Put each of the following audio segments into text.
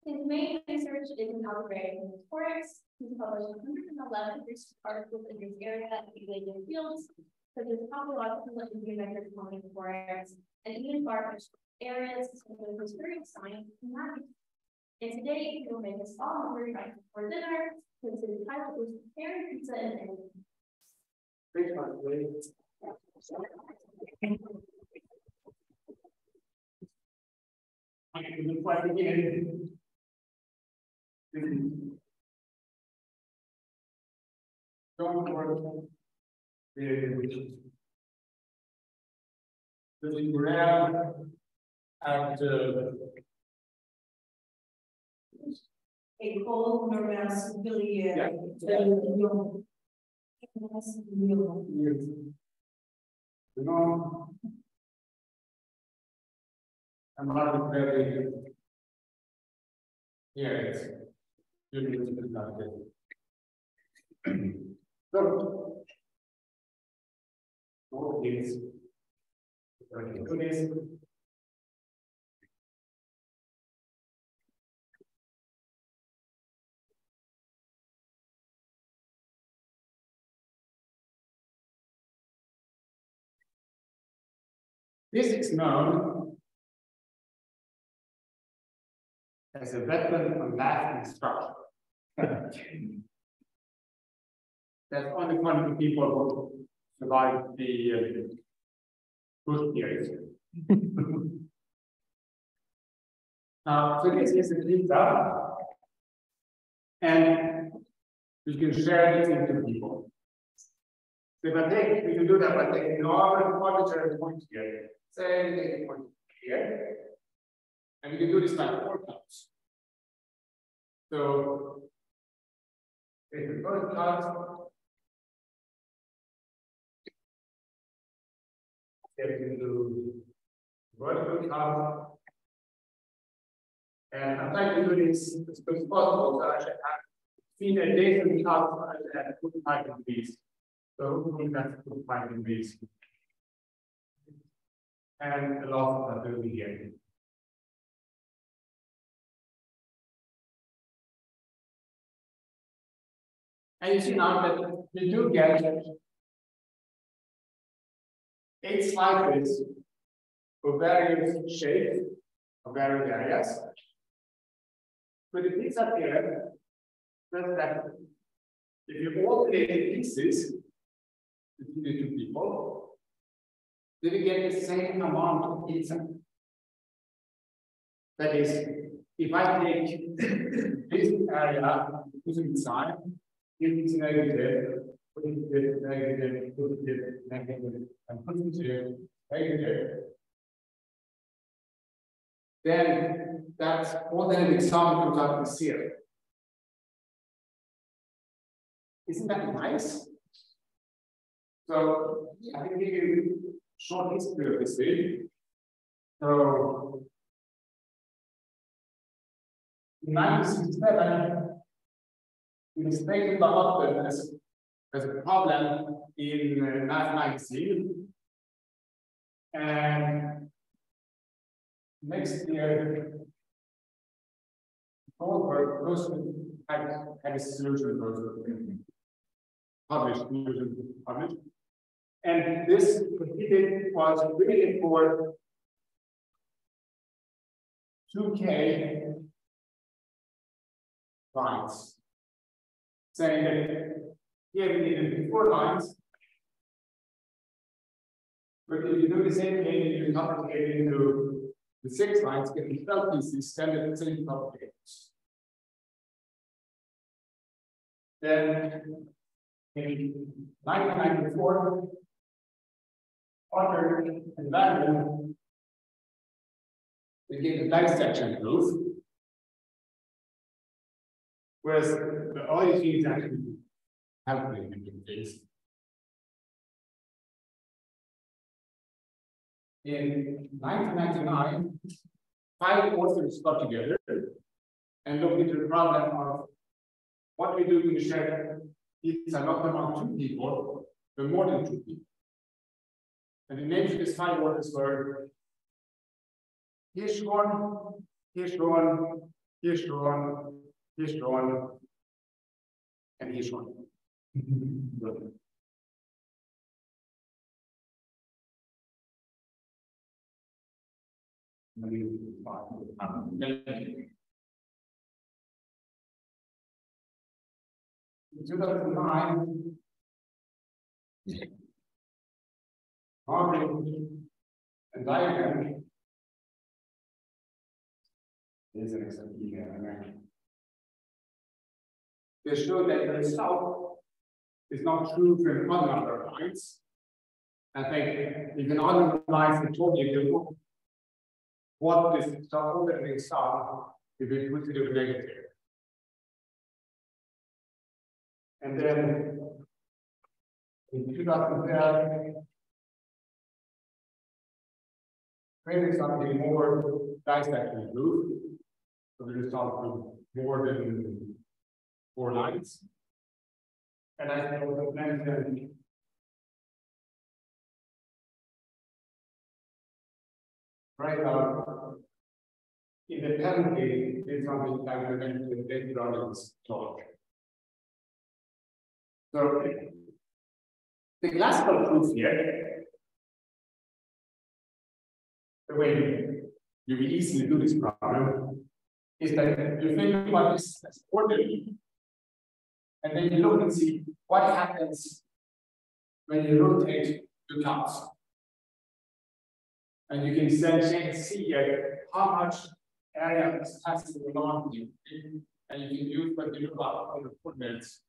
His main research is in algebraic combinatorics. He's published 111 research articles in this area at related fields, such as topological and geometric combinatorics, and even artificial areas such as material science and math. And today, he will make us all hungry right before dinner, since his title is Preparing Pizza and Anything. Great one, great. Don't work the graph at a cold normass Villiers. Yeah. You know, I'm not very it's not good. So, what is this is known as a veteran on math instruction. That's only one of the people who survived the Bush years. So this is a pizza, and we can share this into people. So if I take, we can do that by taking an arbitrary point here. Say we take a point here, and we can do this by 4 times. So if the first cut, we can do vertical cut, and I'm trying to do this as quick as possible, so I should have seen a different cut at 45 degrees. So we have 45 degrees. And the loss will be here. And you see now that we do get 8 slices of various shapes, of various areas. But the pizza here says that if you alternate the pieces between the 2 people, then we get the same amount of pizza. That is, if I take this area, put it inside, give it negative, put it negative, put it negative, and put it negative, then that's alternate sum comes out to 0. Isn't that nice? So I can give you a short history of this thing. So in 1967, we stated the Upton as a problem in Math magazine. And next year, Goldberg had a solution published. And this was written for 2K lines, saying that here we needed 4 lines, but if you do the same thing, you complicate it into the 6 lines, get the 12 pieces, send it the same complications. Then in 1994, Otter and Landon became the dissection proof, whereas the other things actually have been in things. In 1999, 5 authors got together and looked into the problem of what we do when we share pizza not among 2 people, but more than 2 people. And the names of these 5 authors were Hirschhorn, here's drawn, and here's drawn. In 2009, modeling and diagram is an example here. They show that the result is not true for other number of lines. I think if in other lines they told you what this ordinary sum if we put it in negative. And then in 2012, creating something more dissecting blue. So the result was more than 4 lines. And I also mentioned right now, independently, is something that I mentioned with David Rollins' talk. So the classical proof here, the way you will easily do this problem, is that you think about this as orderly, and then you look and see what happens when you rotate the cups. And you can see how much area this has to belong to, and you can use what you look up on the coordinates.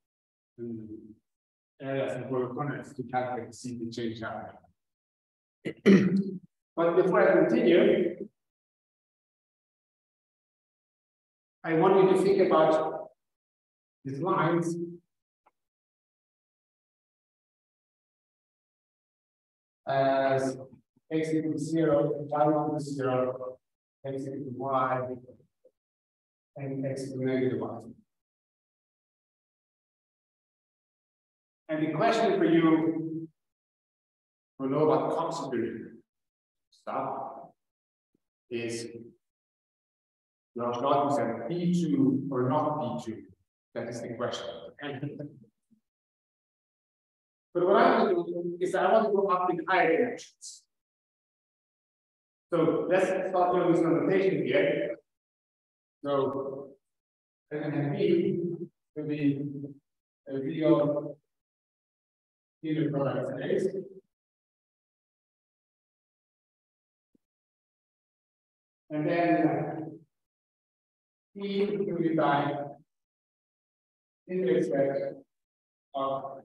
Areas and coordinates to calculate the CP change area. But before I continue, I want you to think about these lines as x equals 0, y equals 0, x equals y, and x equals negative y. And the question for you to know about combinatorics stuff is your shot is at P2 or not P2. That is the question. But what I want to do is I want to go up in higher dimensions. So let's start doing this notation here. So P will be a real inner product space. And then P will be by in respect of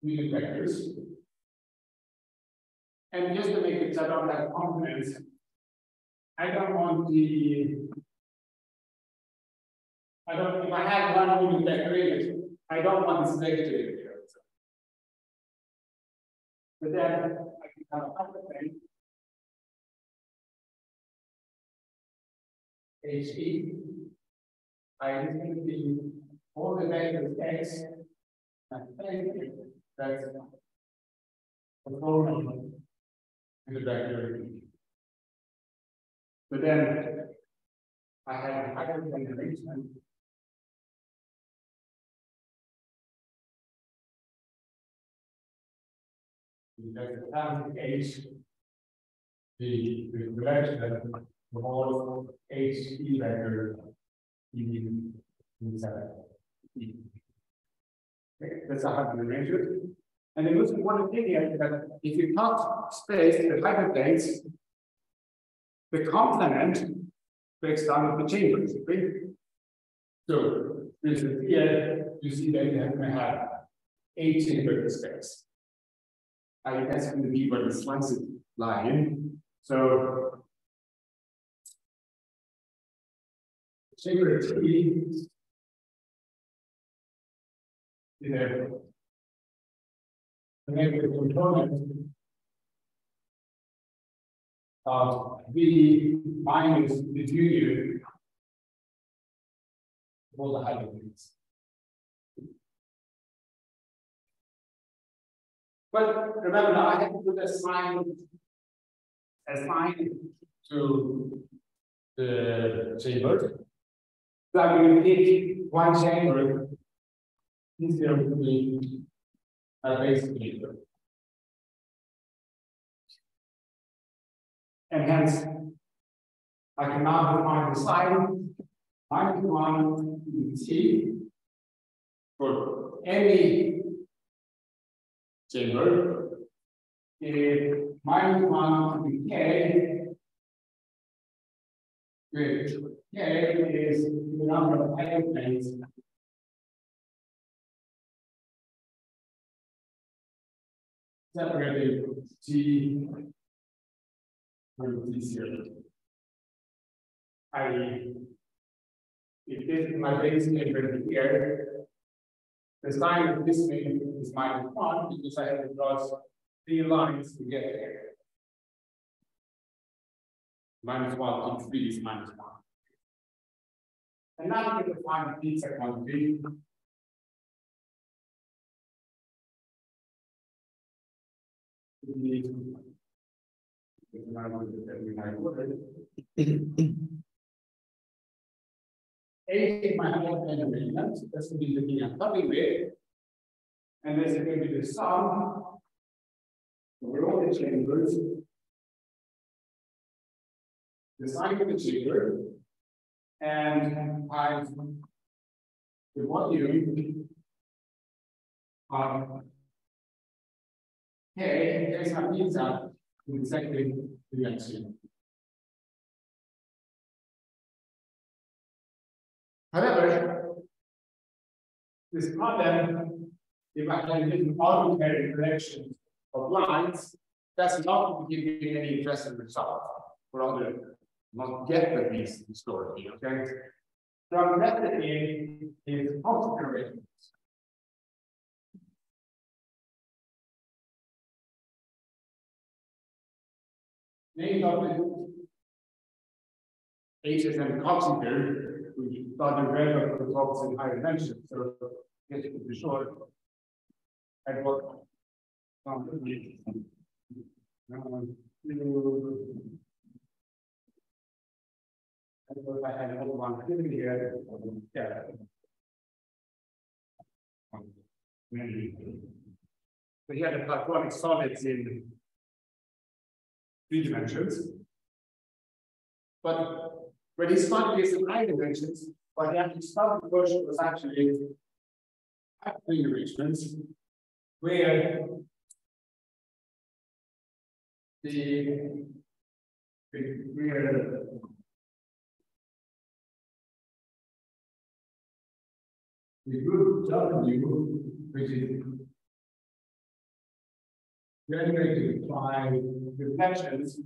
unit vectors. And just to make it set up like components, I don't want if I have one unit vector in it, I don't want this negative here. But then I can have another thing. HE. I is going to be all the vectors x and that's the formula in the vector. But then I have a higher arrangement. Because the time H, the direction of all H E vector inside. Okay, that's how I measure it. And the most important thing here is that if you plot space, the hyperplanes, the complement breaks down into chambers. Okay? So this is here, you see that you have 8 chamber space. That's going to be where the slices lie in. So chamber 3 is the negative component of V minus the union of all the hyperplanes. But remember, I have to put a sign to the chamber. So I'm going to pick one chamber. This here will be a base chamber. And hence, I can now define the sign -1 T for any chamber. If -1 K, which K is the number of elements separated T from T0. I.e., if this is my base chamber here, the sign of this thing is -1 because I have to cross 3 lines to get there. -1 to 3 is -1. And now we can define the pizza quantity. A is my whole element, that's going to be looking at nothing with, and this is going to be the sum over all the chambers, the sign of the chamber, and times the volume of K, there's my pizza in exactly the direction. However, this problem, if I can give an arbitrary collection of lines, that's not give you any interesting result. Rather, not get the piece historically, okay? So the method is considerations. Named of the HSM consider, we thought the regular results in higher dimensions. So just to be short, at what I had another one here. Yeah. So here the platonic solids in 3 dimensions. But when he started this in high dimensions, what he actually started version was actually at 3 dimensions, where the group W, which is generated by reflections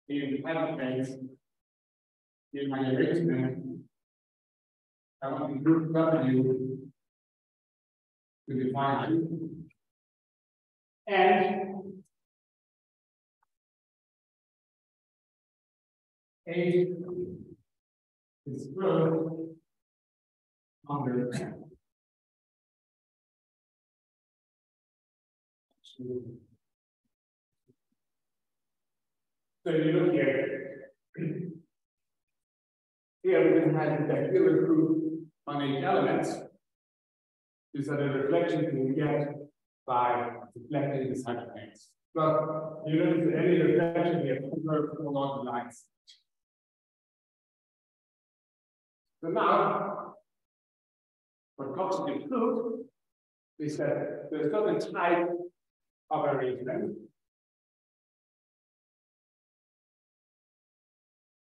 in elements in my arrangement, I want the group W to define and A is growth under so you look here. Here we can have the bacterial group on 8 elements. These are the reflections we get by deflecting the cytoplasms. But you notice that any reflection here converts along the lines. So now, what Cox can prove is that there's a certain type of arrangement.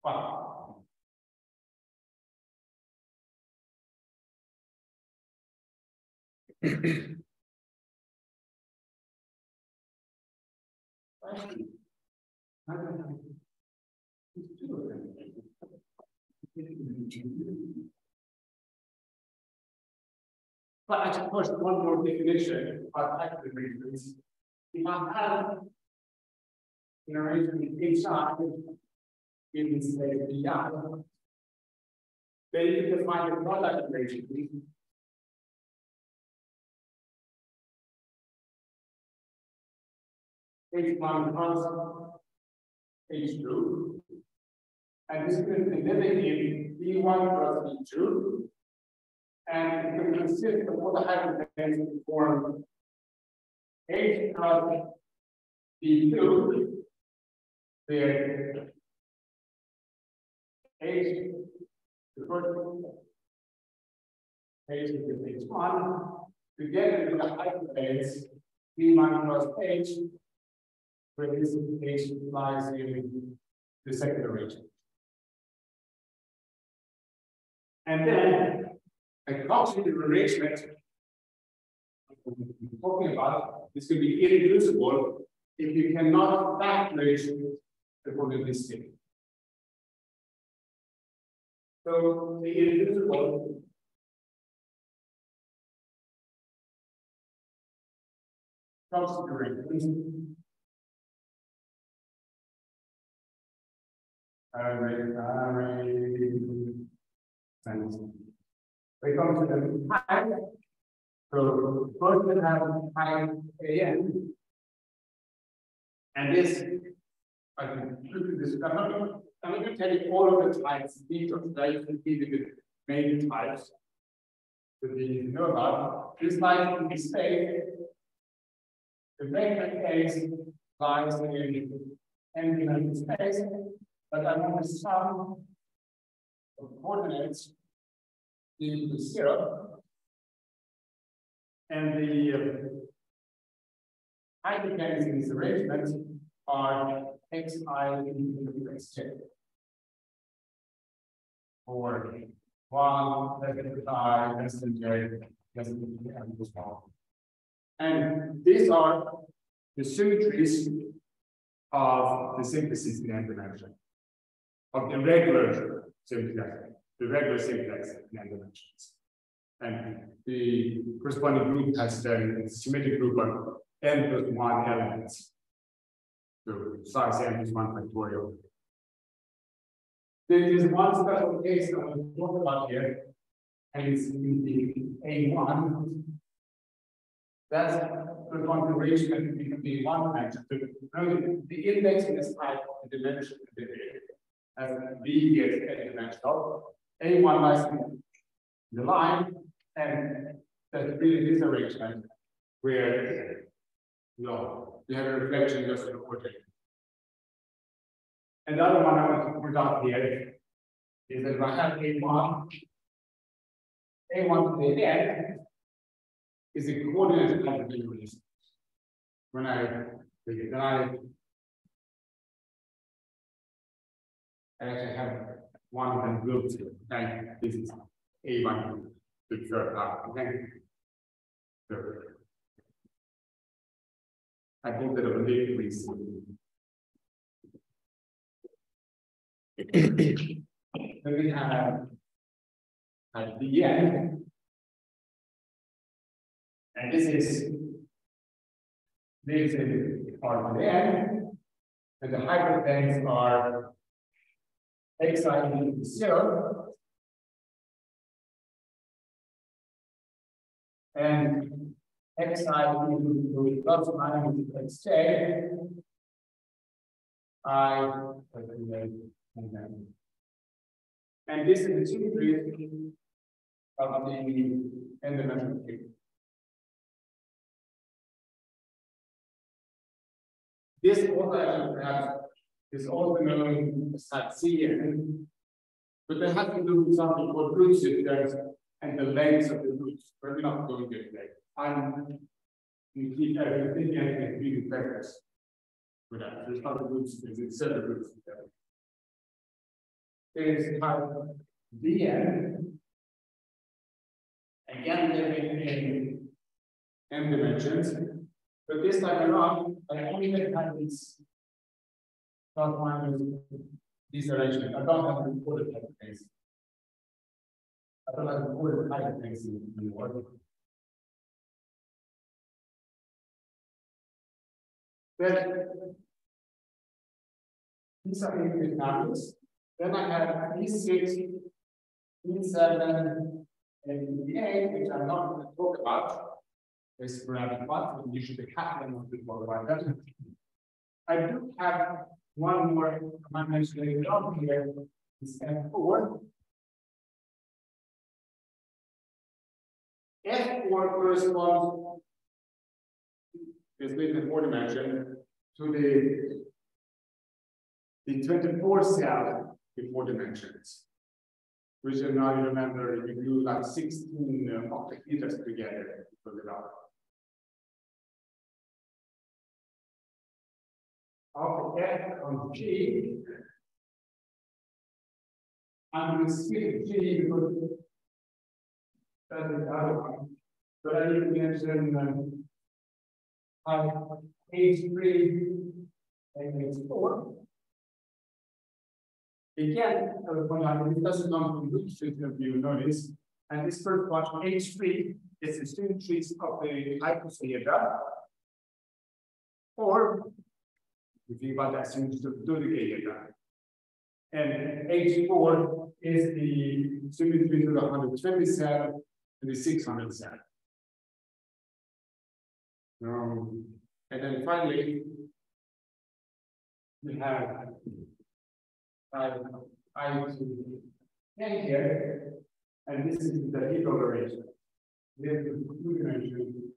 Wow. But actually, first, one more definition of active arrangements. If I have an arrangement inside in say BI, then you can define the product arrangement. H1 plus H2. And this will be living in B1 plus B2. And it will consist of all the hyperplanes to form H plus B2, where H, the first H is H1, together with the hyperplanes B1 plus H, where this H lies in the second region. And then a constant arrangement we're talking about is going to be irreducible if you cannot calculate the probabilistic. So the irreducible constant arrangement we come to the high. So first we have high AN, and this I can quickly describe. I'm not going to tell you all of the types. These are the main types that you know about. This lies in the space. The vector case lies in n-dimensional space, but I want to sum of coordinates into 0, and the hyperplanes in this arrangement are xi into xj, or 1 less than I less than j less than j equals 1. And these are the symmetries of the simplices in n dimension, of the regular simplex, the regular simplex in n dimensions. And the corresponding group has then a symmetric group of n plus 1 elements. So size n plus 1 factorial. There is one special case that I want to talk about here, and it's in the A1. That's the configuration between the one dimension. So the index in this type of the dimension as B gets n dimensional. A1 lies in the line, and that's really this arrangement where you have a reflection just in the order. And the other one I want to point out here is that if I have A1 to the n is the coordinate of the release. When I actually have one of them groups, and this is A1 to the third part. Okay. So I hope that a bit please. Then we have at the end. And this is part of the end, and the hyperplanes are xi equal to 0, and xi equal to plus or minus xj, and this is the symmetry of the n-dimensional cube. This also actually perhaps is also known as Cn, but they have to do with something called root systems and the lengths of the roots. But we're not going to today. I'm keep everything and reading vectors with that. There's not a root systems, it's set of roots. There's type Dn, again living in n dimensions. But this time around, I only have this plus minus this arrangement. I don't have to record it like this. I don't have to record it like this anymore. Then these are infinite values. Then I have E6, E7, and E8, which I'm not going to talk about. This parameter one, you should be happy and want to talk about that. I do have one more dimension later on here, is F4. F4 corresponds, is with the 4 dimension, to the 24 cell with 4 dimensions. Which is now you remember, you do like 16 octahedras together to put it out. Of F on G, I'm going to skip G because that's the other one. But I need to mention H3 and H4. Again, it doesn't come from which system of you notice. And this first one, H3, is the symmetries of the icosahedra. Or if you think about that symmetry of the dodecahedra. And H4 is the symmetry to the 120 cell and the 600 cell. And then finally, we have I to N here, and this is the equal arrangement. We have the 2 dimension.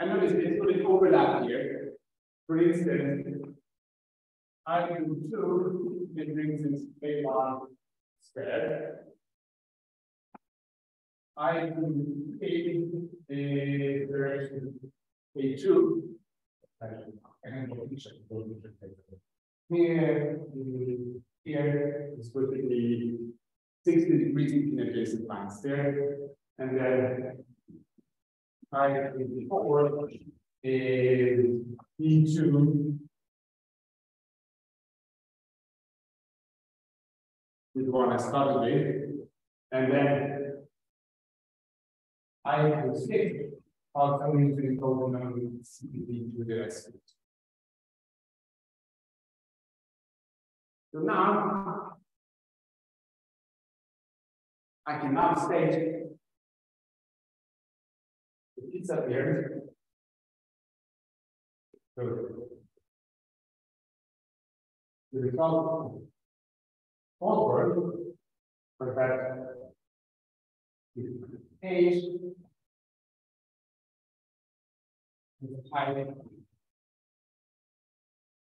I notice it's going to overlap here. For instance, I do 2, it brings in A1 squared. I do 8, the direction A2. Here is going to be 60 degrees in adjacent lines there. And then I 4 is E2 with one I started with. And then I will skip also into the total number to the rest. So now I can now state the pizza here. So the result forward for that H is a type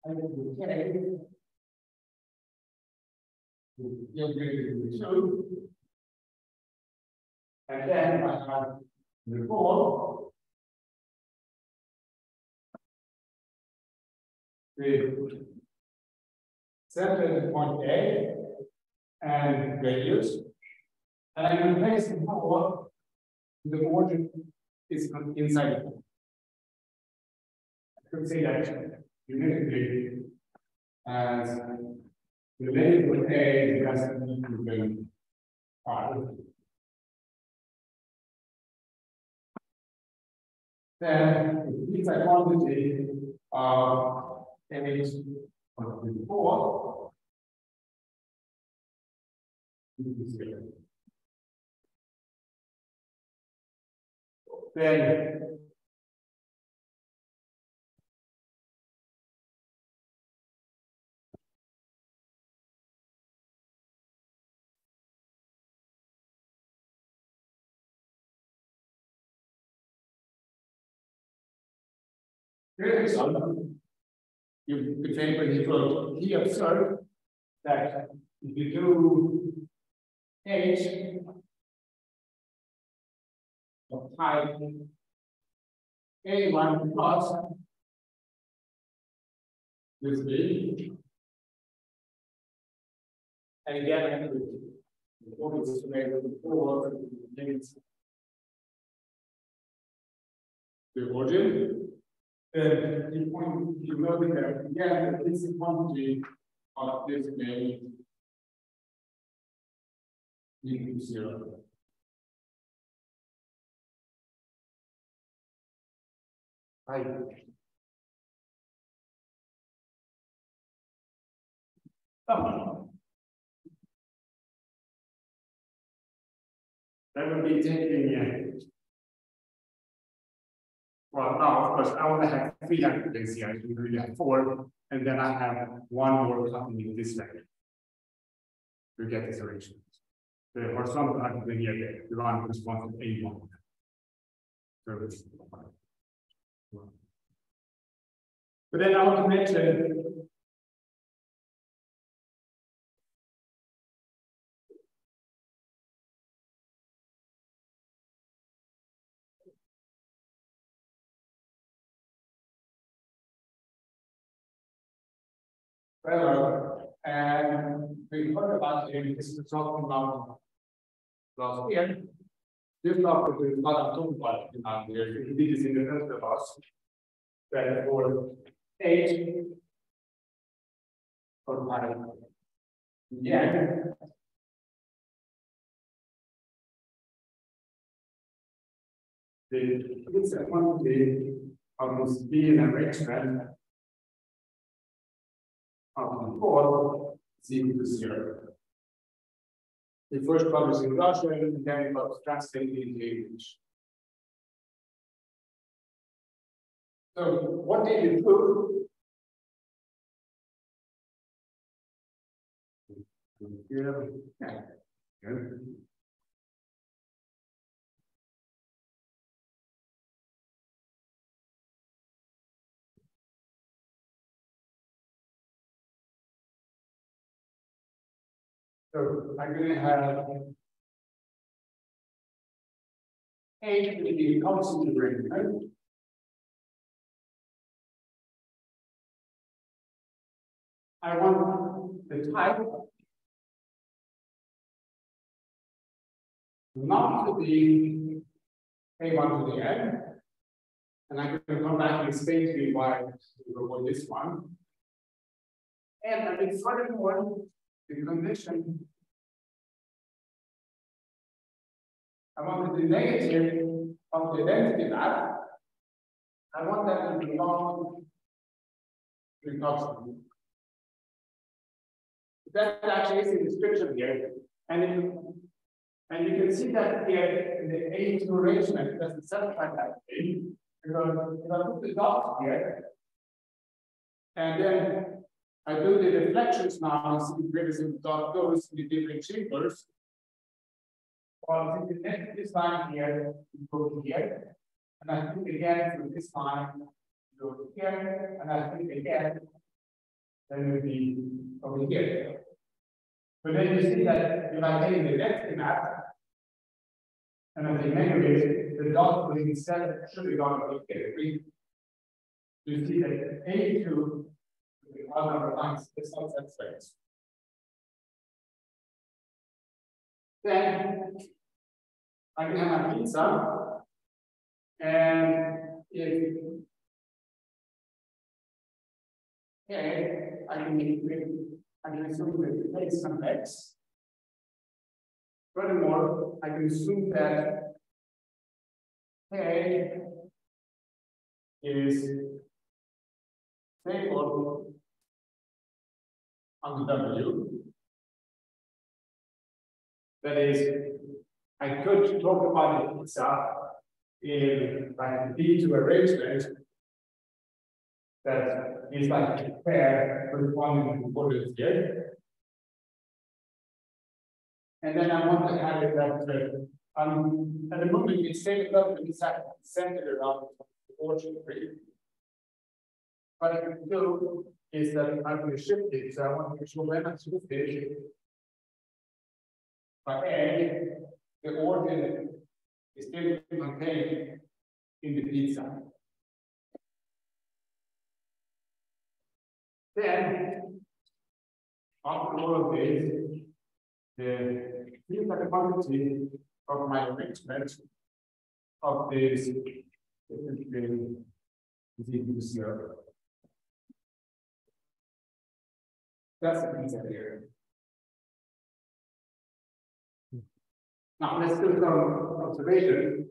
I will K and then I have the 4 with center at point A and radius. And I will place the 4, the origin is inside it. I could say that uniquely as related with A is just equal R. Then the inside quantity of H of 4 is 0. Then here's the you could say when he observed that if you do H of type A1 plus this B, and again I could always make the 4 limits the origin. Then you know that again the basic quantity of this may equal 0. that would be taking. Well, now of course I only have 3 activities here. I can really have 4, and then I have 1 more coming in this way to get this arrangement. The horizontal activity here, the one corresponds to A1. So it's but then I want to mention and we heard about it. This is talking about last year. This topic is not talking about here. We did this in the first class. That for H for my it's a quantity of this B in arrangement of the 4 is equal to 0. We first publish in Russian and then we translate it into English. So what did you do? So I'm going to have H to be constant arrangement. I want the type not to be A1 to the N, and I'm going to come back and explain to you why we avoid this one. And I mean, furthermore, the condition I want the negative of the identity map. I want that to belong to the constant. That actually is the description here, and you can see that here in the A2 arrangement it doesn't satisfy that way, because if I put the dot here, and then I do the deflections now and see where the dot goes in the different chambers. Well, if you take this line here, you go to here, and I think again through this line, you go to here, and I think again, then it will be over here. But then you see that if I take the density map, and I take negative, the dot will instead should be gone over here. You see that A2 will be one number of lines, this not that space. Then I can have my pizza, and if I can assume that it takes some x. Furthermore, I can assume that K is stable on the W. That is, I could talk about the pizza in like B2 arrangement that is like a pair corresponding to borders here. And then I want to have it that at the moment it's stable up and it's centered around the origin tree. What I can do is that I'm going to shift it, so I want to make sure when I shift it, by A, the origin is still contained in the pizza. Then, after all of this, the pizza quantity of my arrangement of this is equal to 0. That's the pizza here. Now let's do some observation.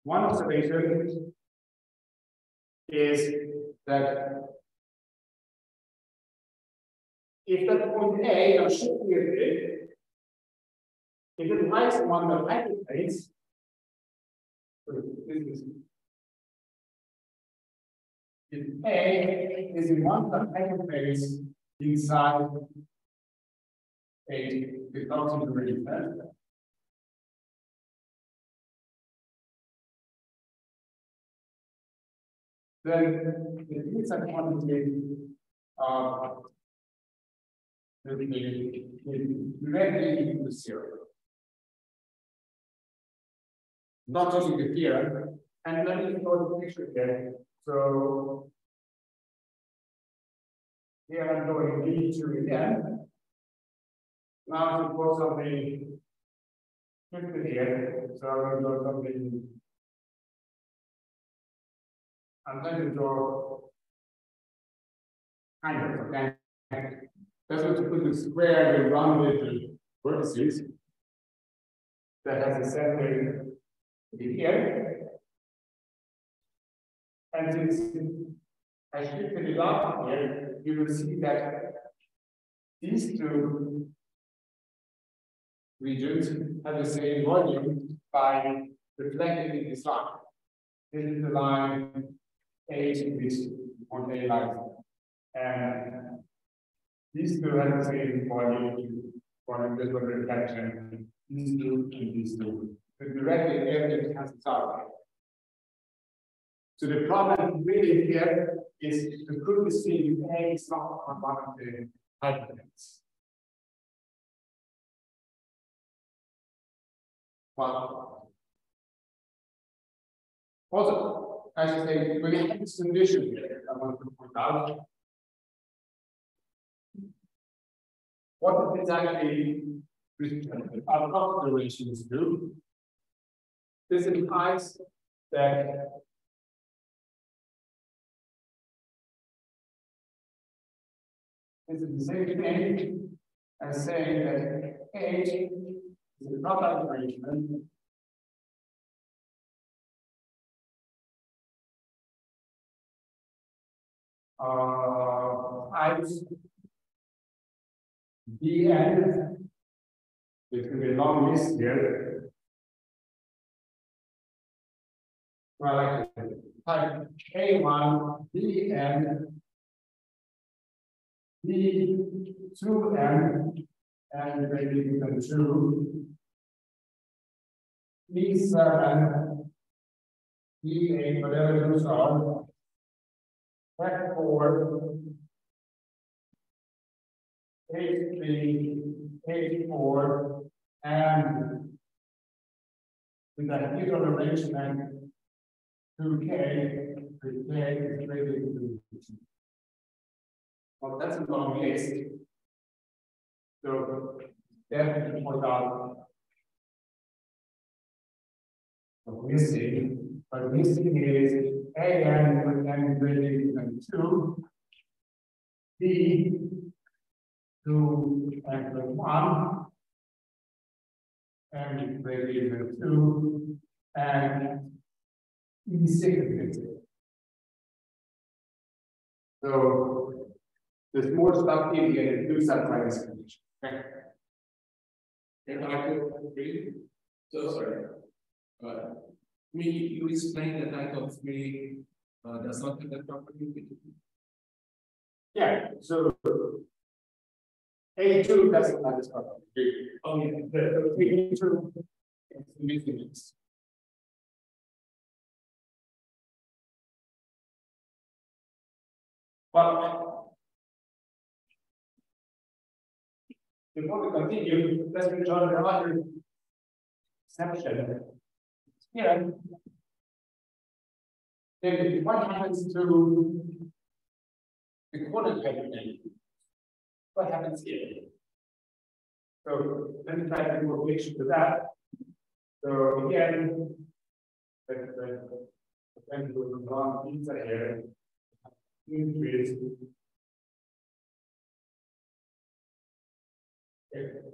One observation is that if that point A, now shifting it, If it lies on the hyperplanes, if A is in one of the hyperplanes inside the constant arrangement, then the pizza quantity will be directly equal to 0. Not using the theorem, and let me draw the picture here. So here I'm drawing B2 again. Now to draw something here. So I'm going to draw something. I'm going to draw kind of, okay? That's what you put the square you run with the vertices that has a center here. And since I shifted it up here, you will see that these two regions have the same volume by reflecting in this line. This is the line H in this on A line. And these two have the same volume for this one reflection. These two and these two. The directly area cancels out. So the problem really here is the frequency A is not on one of the hyperplanes. Well, also, I should say, we have this condition here I want to point out. What does this actually our cost durations do? This implies that this is the same thing as saying that H is a product arrangement times Dn, which will be a long list here. Well, type K1 Dn D2n and maybe even 2 D7 D8, whatever those are, F4 H3 H4 and with that neutral arrangement 2k with k is greater than 2. Well, that's a long list. So definitely point out of missing, but missing is an with n greater than 2, b 2 and 1, n greater than 2, and e6. So there's more stuff in here to do some by this condition. Okay. And I could read. So sorry. You explained that type of three does not have that property. Yeah. So A2 doesn't have this property. Oh yeah. The A2 is the missing. But before we continue, let's return another exception. Here, then what happens to the coordinate hyperplane? What happens here? So let me try to do a relation to that. So again, the pendulum long pizza here.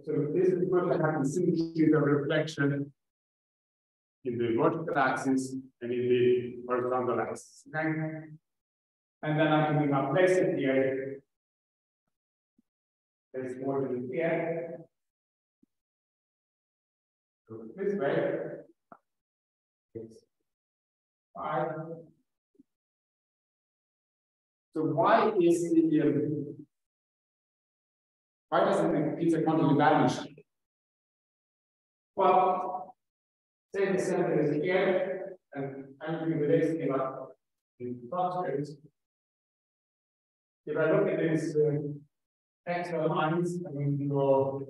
So this is going to happen symmetry of reflection in the vertical axis and in the horizontal axis. Okay? And then I can now place it here. There's more than here. So this way is 5. So why doesn't the pizza quantity vanish? Well, say the center is here, and I'm doing the next thing up in substrates. If I look at these extra lines, I'm going to go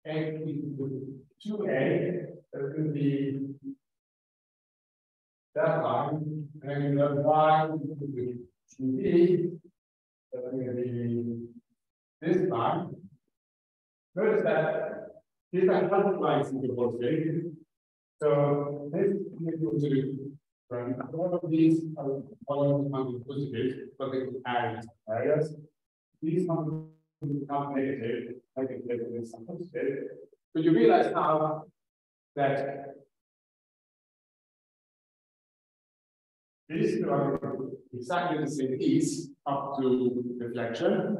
A equal to 2A, that could be that line, and then you have Y equal to 2B, that's going to be this line. Notice that these are multiplies in the whole state. So this is equal to all of these are all positive, but they could add areas. These numbers become negative, like this positive. But you realize now that these are exactly the same piece up to reflection.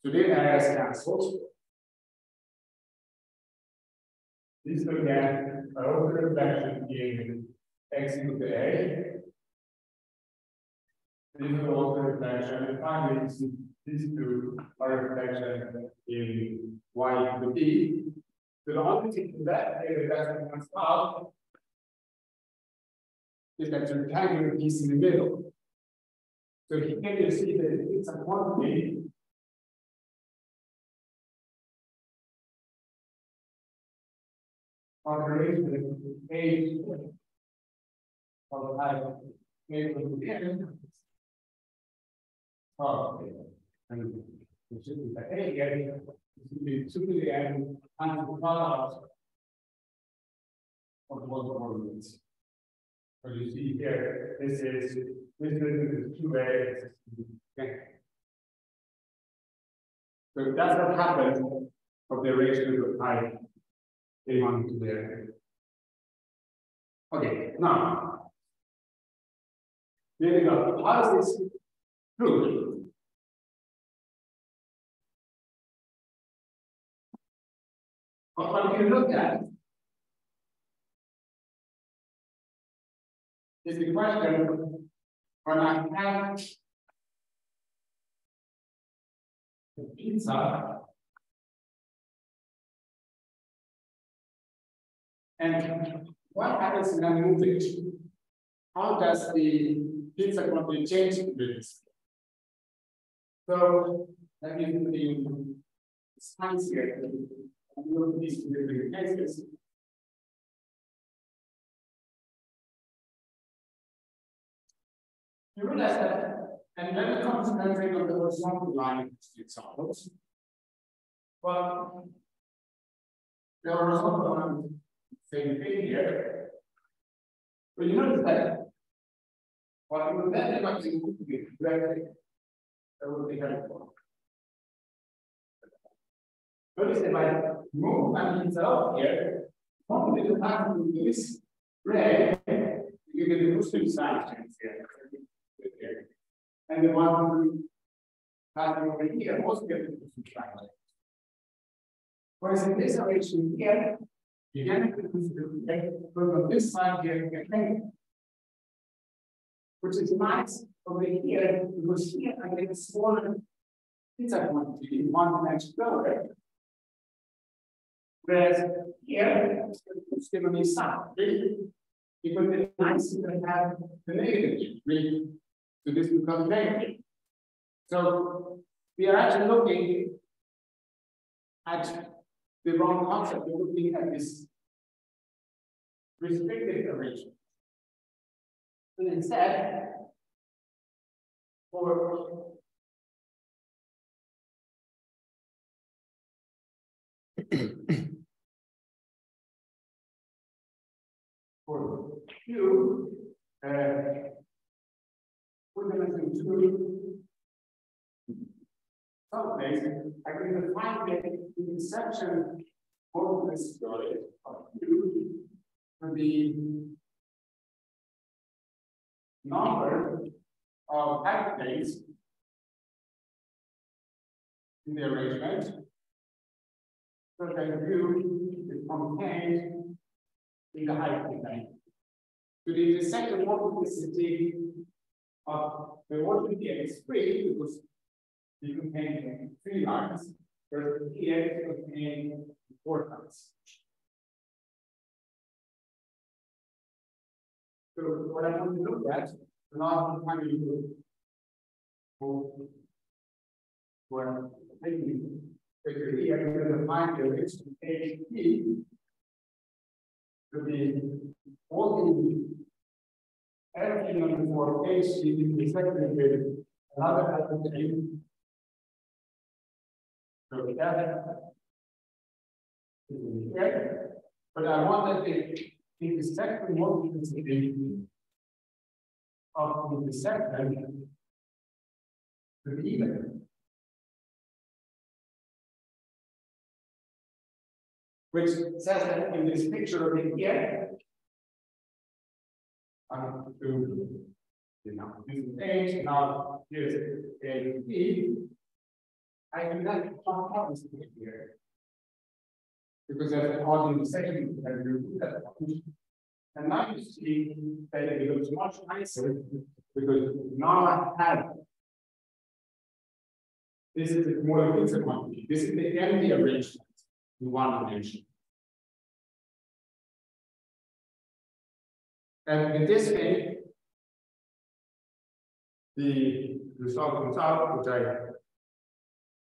So the areas cancelled. This again, over reflection in x equal to A. This is also reflection, and finally, these two are reflection in y equal to b. So the only thing that comes out is that rectangular piece in the middle. So here you see that it's a quantity operation A of the type A to the end. Okay. And it should be the A area, it should be 2 to the end and the product of the one coordinates. So you see here, this is 2A. Okay. So that's what happens of the ratio of type A1 to there. Okay, now there you go. How is this true? What we can look at is the question when I have the pizza and what happens when I move it? How does the pizza quantity change with this? So let me do the science here. Look at these two different cases. You realize that, and then it comes to measuring on the horizontal line examples. Well, the horizontal line, same thing here. But you notice that what you would then like to do is directly, that would be helpful. Notice if I move my pizza up here, one little time to this ray, you get the two side chains here. And the one passing over here also get the two side chains. Whereas in this direction here, you get but on this side here, you get pain. Which is nice over here, because here I get a smaller pizza quantity in one dimension lower. Whereas here, it's going to be some, really? Because it's nice to have the negative, really. So this becomes negative. So we are actually looking at the wrong concept. We're looking at this restricted arrangement. And instead, for Q, we're going to do someplace. I'm going to find the intersection of this story of Q for the number of activates in the arrangement. So that Q is from in the hyperplane. To the second multiplicity of the order here is 3 because you contain 3 lines, whereas here it contains 4 lines. So what I want to look at, now I'm going to go for taking here I'm going to find the list of HP to be all the everything on the 4 HP is second with another attribute. So that is here, but I want that in the second multiplicity of the second to be even. Which says that in this picture over here, I'm to this page now here's a B. I do not have this here because there's all in the second and now you see that it looks much nicer because now I have this is the more fixed quantity. This is the empty arrangement in one dimension. And in this way, the result comes out, which I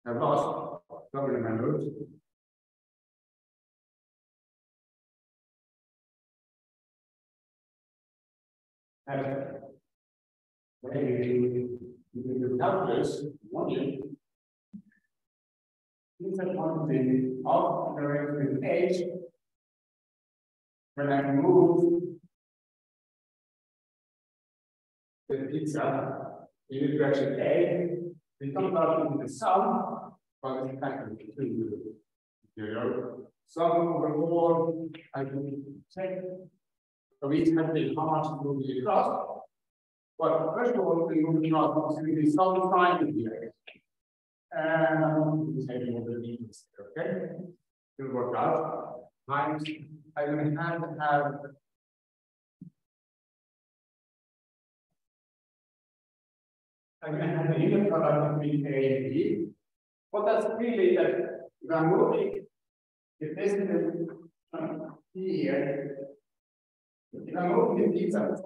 have lost somewhere in my notes. And the calculus, these are quantity of the with H when I move the pizza in the direction A, it comes out in the sum, but it's kind of between the sum overall, I can check of each country how much it will be across. But first of all, we move across the sum triangle here. And I'm going to say what the means, okay? It will work out. Times I'm going to have I'm going to have the unit product between A and B. What that's really that if I'm moving, if this is the P here, if I'm moving the these are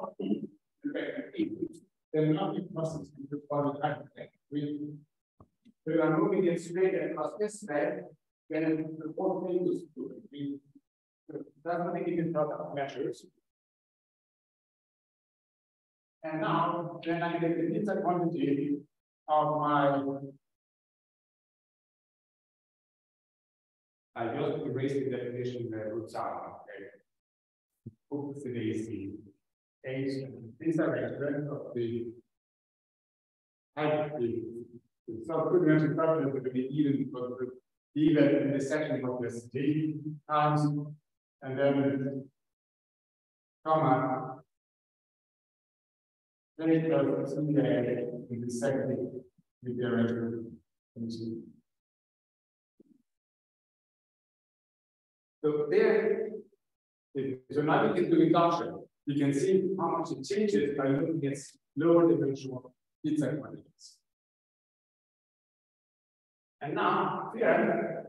then nothing process into the type of thing. So if I'm moving it straight across this way, then the whole thing is good. That's what the unit product measures. And now, then I get the pizza quantity of my. I just erased the definition the roots are. Okay. Oops, the AC. H. These are reference of the height. So good mention problem to be even in the section of this D times and then comma. Then it goes in the second with the arrangement. So there, so now we can do induction. You can see how much it changes by looking at lower dimensional pizza quantities. And now here,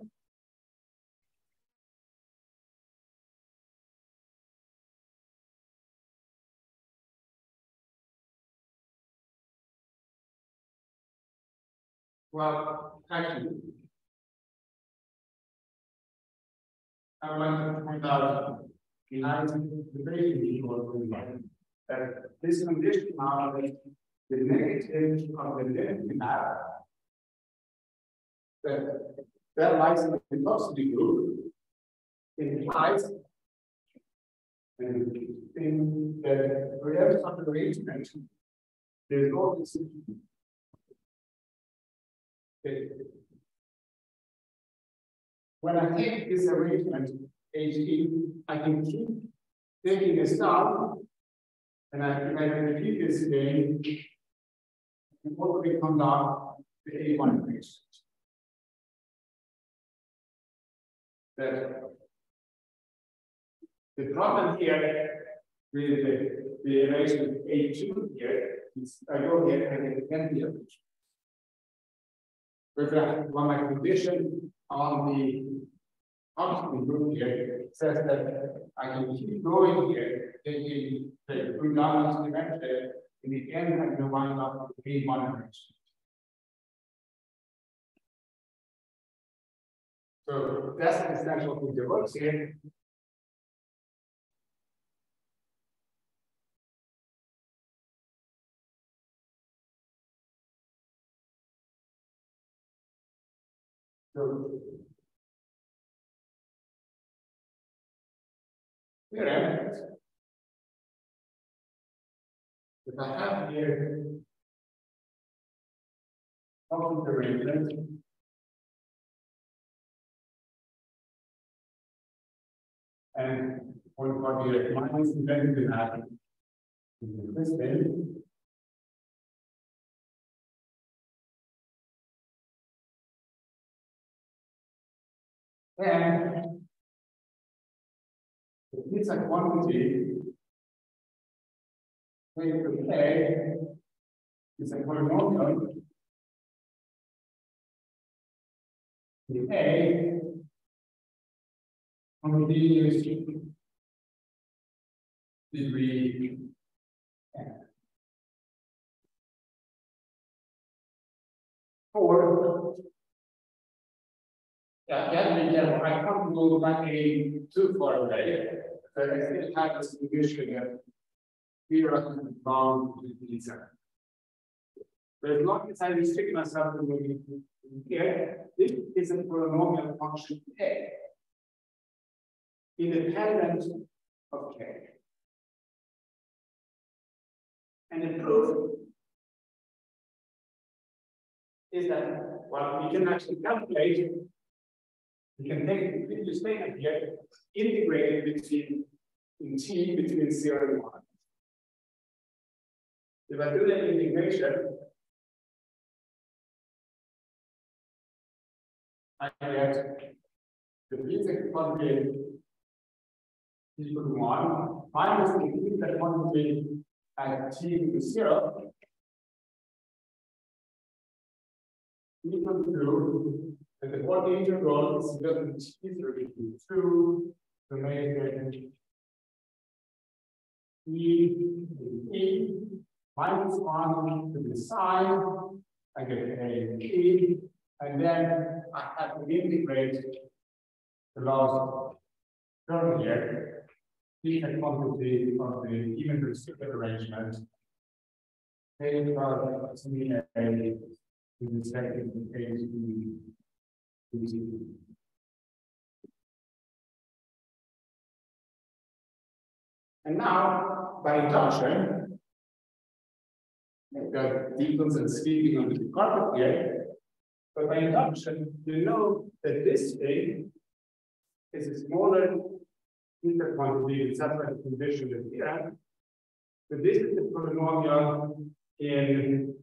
well, actually, I want to point out behind the very that this condition now that the negative of the density matter that lies in the velocity group implies in the real arrangement there's always when I take this arrangement HE, I can keep taking this down, and if I repeat this again, it will come down to A1 equation. That The problem here with the relation A2 here is I go here and get plenty of it. But when my condition on the constant group here says that I can keep going here, taking the predominant dimension, in the end I'm going to wind up with A1 dimension. So that's the essential thing that works here. So theorem that I have here of the arrangement and one for the minus event will happen in this thing. And it's a quantity where K is a polynomial. The A homogeneous degree n. Or I can't go back too far away, but I still have this condition of theorem bound with these. But as long as I restrict myself to moving here, this is a polynomial function A, independent of K. And the proof is that, well, we can actually calculate, we can take the previous statement here, integrate it between t between 0 and 1. If I do the integration, I get the basic quantity equal to 1 minus the integral quantity at t equal to 0 equal to, and the quantity integral is just t equal to 2 to make it e minus 1 to the side, I get a t, and then I have to integrate the last term here, the quantity of the even restricted arrangement, a plus me a with respect to a to b. And now, by induction, I've got deacons and speaking on the carpet here. But by induction, you know that this thing is a smaller interquantity, that's why the condition is here. So this is the polynomial in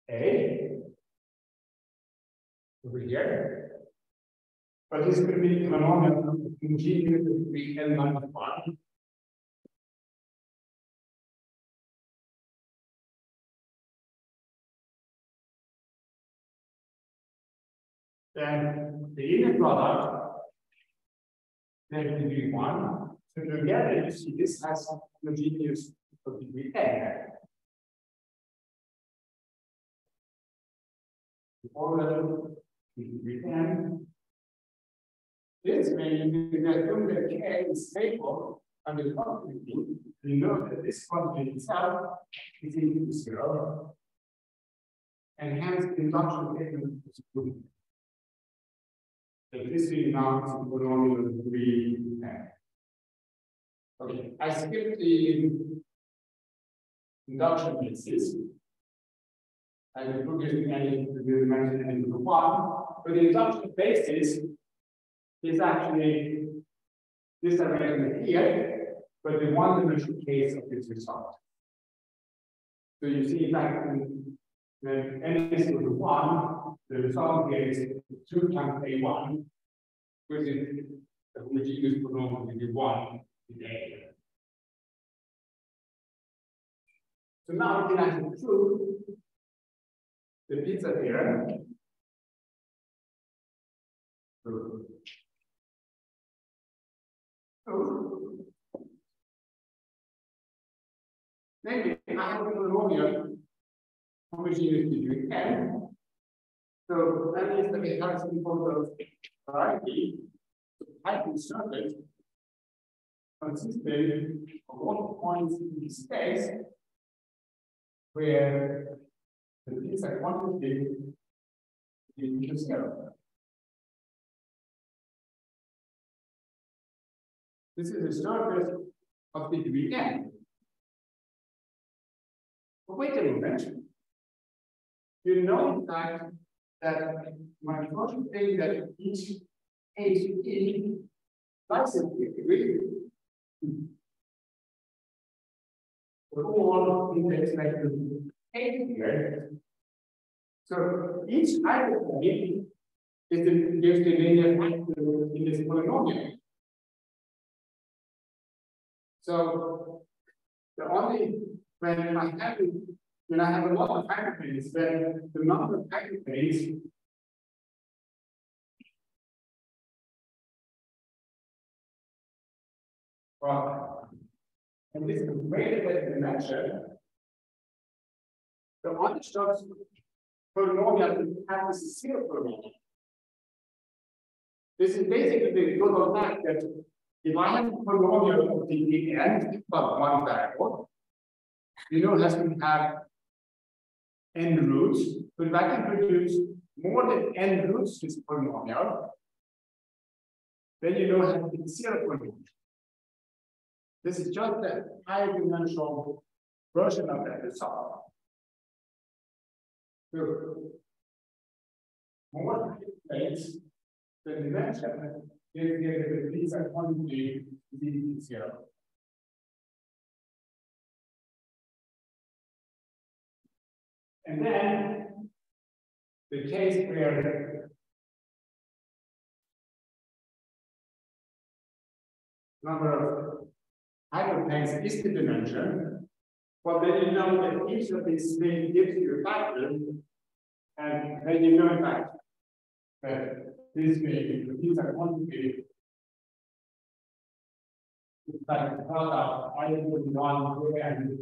A over here. But this could be a polynomial in G to be N minus 1. Then the inner product, then degree 1. So together, you see this has homogeneous of degree n. Order degree n. This means that when the K is stable under the quantity, we know that this quantity itself is equal to 0. And hence the induction statement is true. So this is now is the polynomial degree n. Okay, I skipped the induction basis. I will put this in any dimension n equal to 1, but the induction basis is actually this arrangement here, but the one-dimensional case of this result. So you see that when n is equal to 1, the result here is 2 times a1, which is a homogeneous polynomial will be 1 in A. So now we can actually prove the pizza theorem. Maybe I have a polynomial homogeneous degree n. So that means that it has some sort of variety. So Python surface consisting of all points in the space where the pizza quantity is 0. This is a surface of degree n. But wait a minute. You know, in fact, that my first thing that each H lies in degree for all index vectors here. So each hyperplane gives the linear factor in this polynomial. So the only when I have a lot of hyperplanes, then the number of hyperplanes and this is the greater dimension. The other stuff polynomial has this 0 polynomial. This is basically the total fact that if I have a polynomial of the n but one variable, you know that we have n roots, but if I can produce more than n roots this polynomial, then you know that it's 0 polynomial. This is just a higher dimensional version of that result. So more plates, the dimension is the pizza quantity is 0. And then the case where number of hyperplanes is the dimension, well, then you know that each of these things gives you a factor, and then you know in fact that this may be the pizza quantity is like the product I equal to 1 and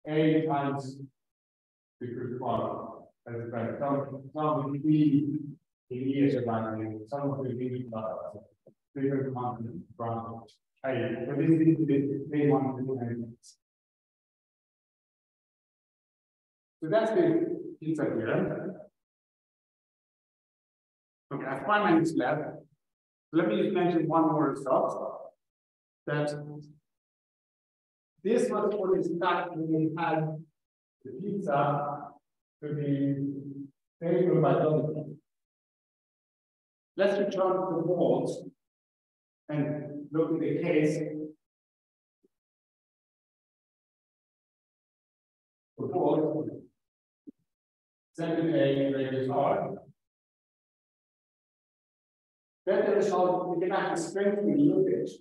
A times the group product. That's right. Some will be the years about it, some of the leading products, different continent branches. But this is the main one to do. So that's the pizza theorem. Okay, I have 5 minutes left. Let me just mention one more result. That this was for the fact when we had the pizza to be favorable by Donovan. Let's return to the walls and look at the case for wall centered A radius R. Then the result, we can actually strengthen the loopage.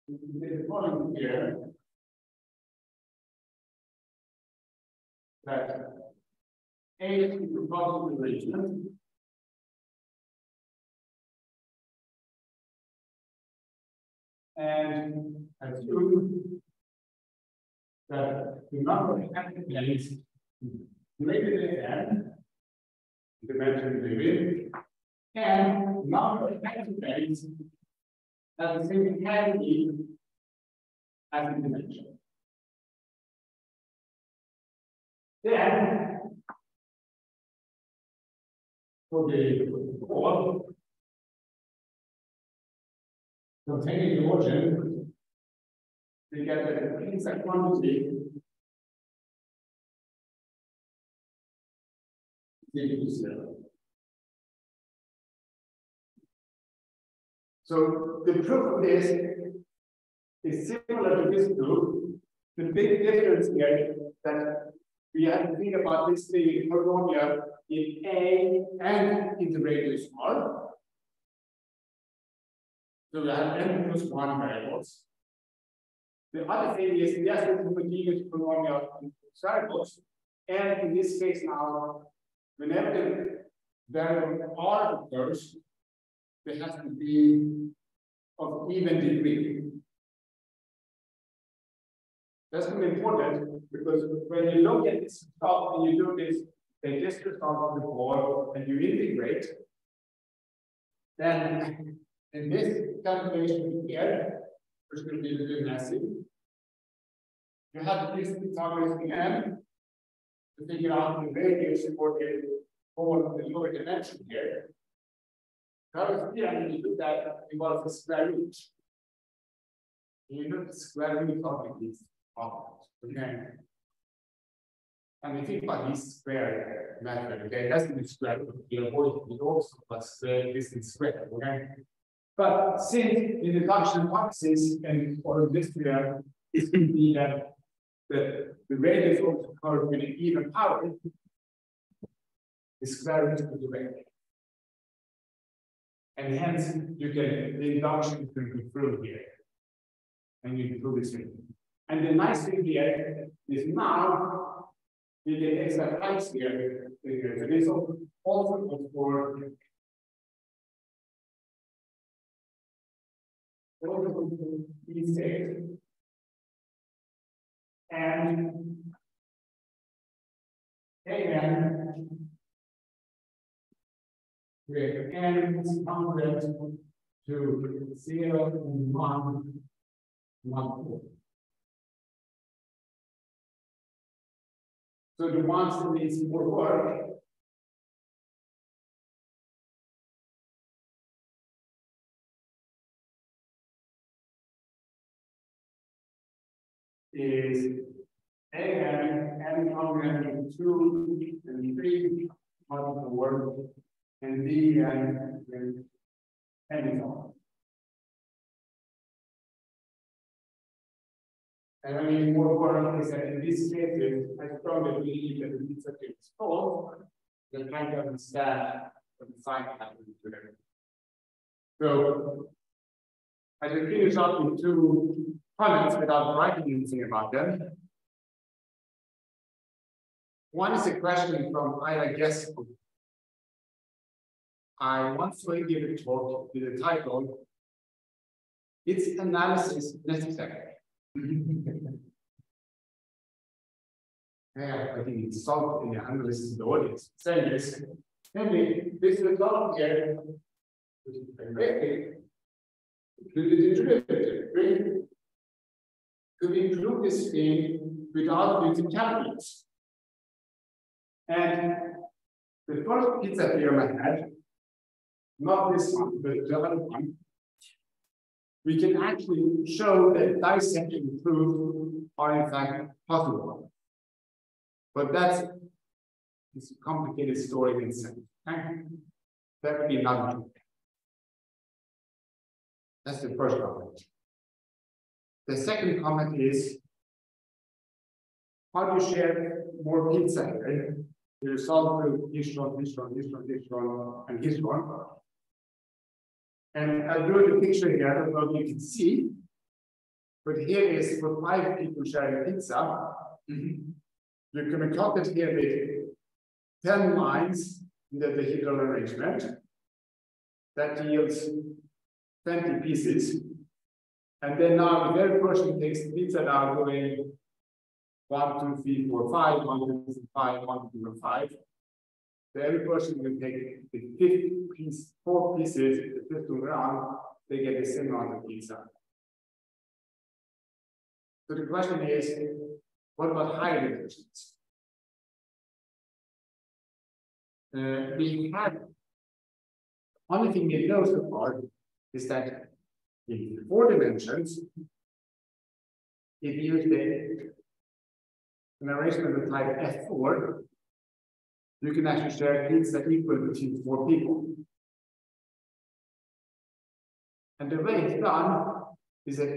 The following here that A is the possible region and assume that the number of hyperplanes greater than dimension given and the number of hyperplanes has the same cavity as the dimension. Then, for the wall containing the origin, we get the pizza quantity equal to 0. So the proof of this is similar to this proof. The big difference here is that we have to think about this thing polynomial in A and in the radius R. So we have n plus 1 variables. The other thing is, yes, we can continue to polynomial in variables. And in this case now, whenever the variable R occurs, there has to be of even degree. That's really important because when you look at this result and you do this, take this result of the board and you integrate, then in this calculation here, which will be a little messy, you have this Pythagoras again to figure out the radius for the lower dimension here. Because here, when you do that, involves the square root. You know the square root of these objects. Okay. And we think about this square method, okay? That's the square root. You avoid it also, but this is square, okay? But since in the function boxes and or this here is going to be that the radius of the curve with an even power, the square root of the radius. And hence you can the induction can be through here. And you can do this thing. And the nice thing here is now you get extra types here. So this also goes for these states. And again, with n is congruent to 0 and 1, 1, 4. So the ones that needs more work is again n congruent to 2 and 3 multiple work and d and n is on. And I mean, more important is that in these cases, I strongly believe that the pizza is false. They're trying to understand what the sign happens to them. So, I will finish up with 2 comments without writing anything about them. One is a question from Ira Gesko. I once gave a talk with the title, "Is Analysis Necessary?" Yeah, I think it's solved in the analysis of the audience. Saying this, namely, this result here, which is very included in derivative. Could include this thing without using calculus. And the first pizza theorem I had, not this one, but the other one, we can actually show that dissecting proofs are in fact possible. But that's a complicated story in itself. Okay? That would be another topic. That's the first comment. The second comment is, how do you share more pizza here? You solve through this one, and this one. And I'll do the picture here, I don't know if you can see, but here is for 5 people sharing pizza. You're going to cut it here with 10 lines in the dihedral arrangement. That yields 20 pieces. And then now if every person takes the pizza now going 1, 2, 3, 4, 5, 1, 2, 3, 5, 1, 2, 5. So every person will take the 4 pieces, the 5th one round, they get the same amount of pizza. So the question is, what about higher dimensions? We have only thing we know so far is that in 4 dimensions, if you use an arrangement of the type F4, you can actually share pizza equal between 4 people. And the way it's done is that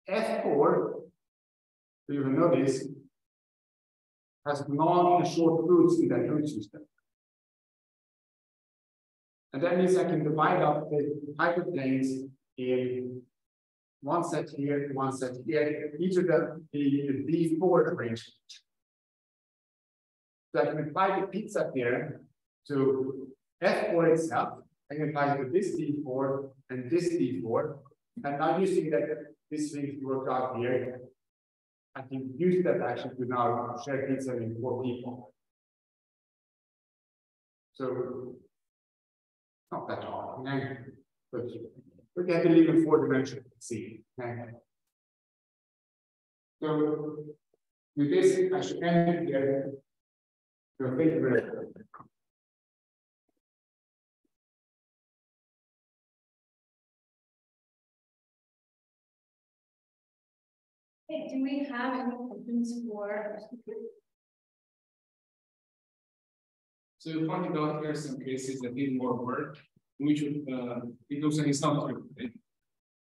F4, so you will notice, has long and short roots in that root system. And that means I can divide up the hyperplanes in one set here, one set here, each of them the D4 arrangement. So I can apply the pizza theorem to F4 itself. I can apply it to this D4 and this D4. And now using that this thing worked out here, I can use that actually to now share pizza with 4 people. So not that hard, but we get to live in 4-dimensional C. So with this, I should end it here. So thank you very much. Okay, do we have any questions for our speaker? So you pointed out here some cases that need more work, which it looks like it's not true.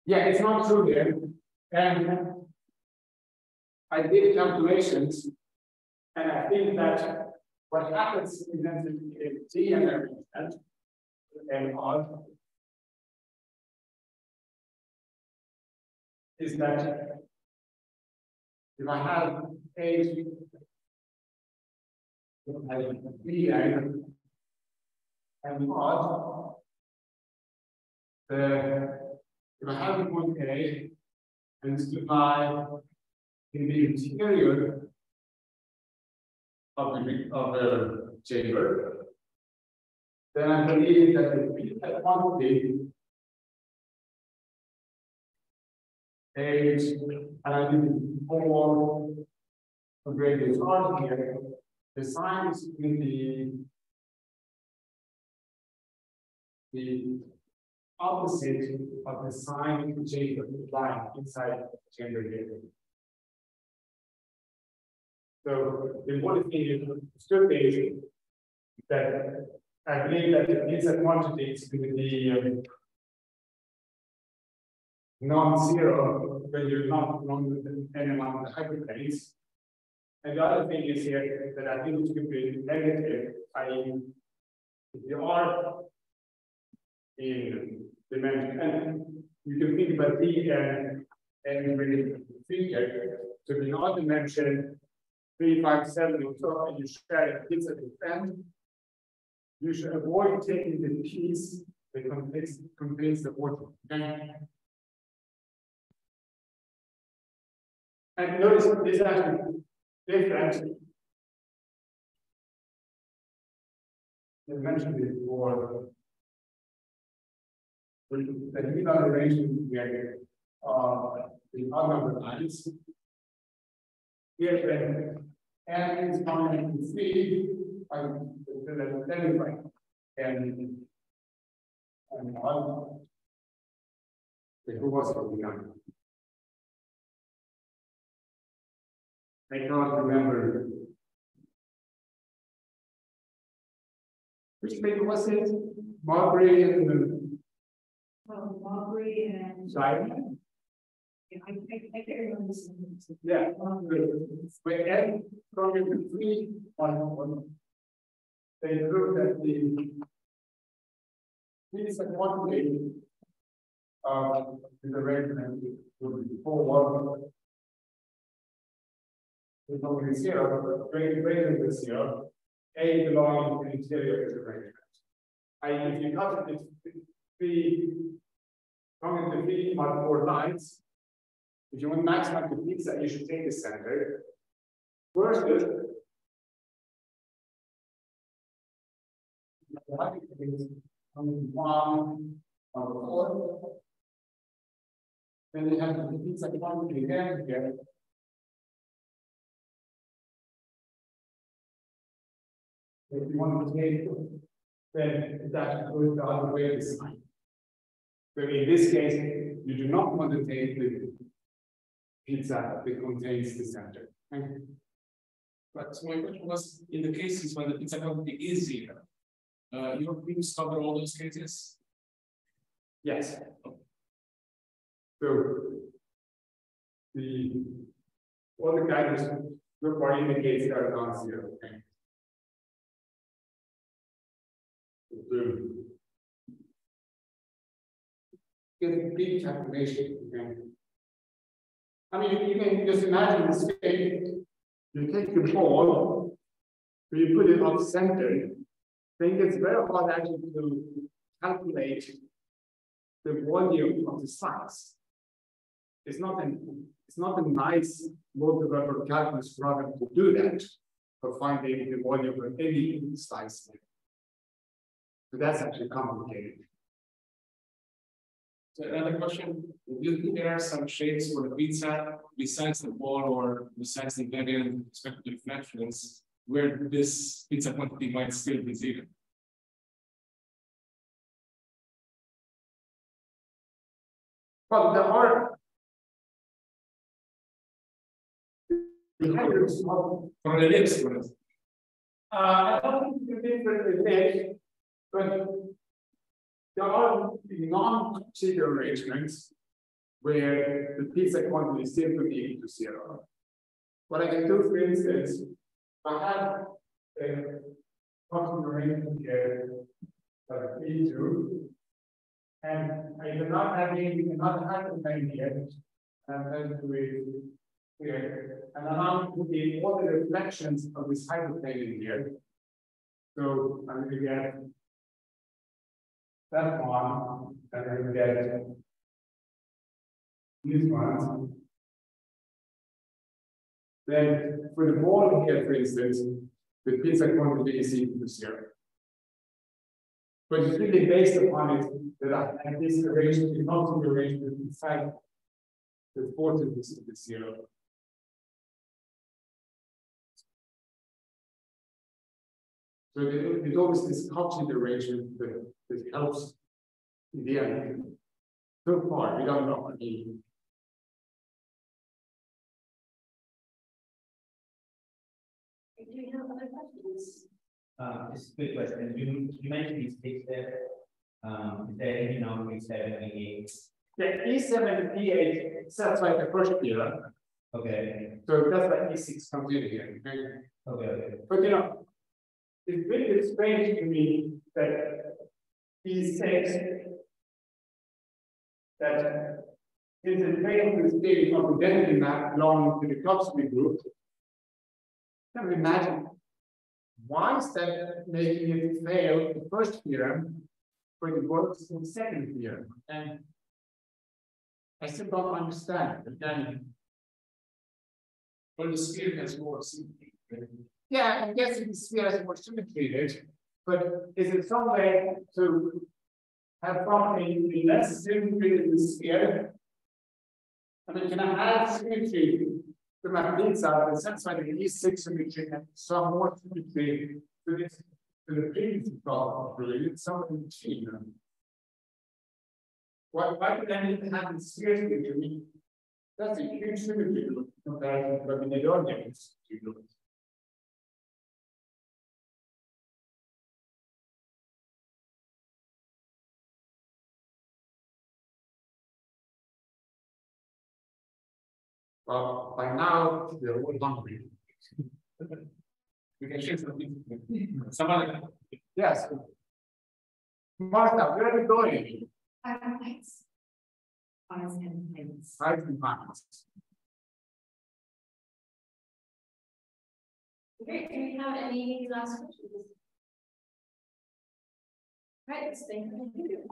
Yeah, it's not true there. And I did calculations, and I think that what happens in T and R is that if I have A B and mod, if I have point A and supply in the interior of the chamber, then I believe that the pizza quantity H and I need 4 radius R here. The sign is in the opposite of the sign in the chamber line inside the chamber here. So the important thing is still is that I believe that the pizza quantity is going to be non-zero when you're not on any one of the hyperplanes. And the other thing is here that I think it's going to be negative, i.e., if you are in dimension n, you can think about D and n really figure. So in odd dimension 3, 5, 7, or so, and you share a pizza with n, you should avoid taking the piece that contains the order. Okay? And notice this is actually different. I mentioned it before. The new arrangement here the other lines. Here when n is coming to 3, I will identify and one. Who was it begun? I cannot remember. Which paper was it? Marbury and Marbury and Simon? I can't remember this. Yeah. When n from the 3 on they looked at the pizza quantity the arrangement would be 4, 1. It's not 0, greater than 0, A belonging to the interior of the arrangement. If you cut it, 3, coming to 3 on 4 lines, if you want maximum to pizza, you should take the center. Versus, coming 1 on 4. Then you have the pizza quantity again here. If you want to take, then that goes the other way this time. So in this case, you do not want to take the pizza that contains the center. Okay. But so my question was, in the cases when the pizza quantity is 0, your groups cover all those cases? Yes. So all the guidance look for indicates that are non-zero. Okay. Get big calculation. Okay. I mean, you can just imagine this thing. You take the ball, you put it off center. I think it's very hard actually to calculate the volume of the size. It's not a nice multi-vector calculus problem to do that, for finding the volume of any size. So that's actually complicated. So another question, do you think there are some shapes for the pizza besides the ball or besides the invariant with respect to reflections where this pizza quantity might still be zero? Well, there are for the ellipse, for instance. I don't think you different ellipse, but there are non-zero arrangements where the pizza quantity is still could be equal to zero. What I can do, for instance, I have a constant arrangement here like P2, and I cannot have the plane here, and then do it here, and I'm not putting all the reflections of this hyperplane in here. So I'm going to get that one, and I'm going to get these ones. Then for the ball here, for instance, the pizza quantity is equal to zero. But it's really based upon it that I have this arrangement, the constant arrangement inside the forces is equal to zero. So there's always this constant arrangement that helps in the end. So far, we don't know. I mean, do you have other questions? Just a quick question. You mentioned these six there. Is there any number E7 and E8? yeah, E7 and E8 satisfy the first theorem. Okay. So that's why E6 comes in here. Okay. But you know, it's really strange to me that E6 that is a train to the state of the density map belonging to the Klopski group. Can you imagine why is that making it fail the first theorem, but it works in the second theorem? And I still don't understand. Again, Well, the sphere has more symmetry. yeah, I guess the sphere has more symmetry in it, but is it some way to have probably less symmetry in the sphere? I mean, can I add symmetry to my pizza and satisfy the E6 symmetry and some more symmetry to this to the previous problem? Really, it's something in between. Why do I need to have the sphere symmetry? That's a huge symmetry compared to Combinatorics Lectures. Well, by now, they're all hungry. We can share something. Someone. Yes. Martha, where are you going? Heights. Heights and heights. Heights and heights. Great, do we have any last questions? Right, thank you.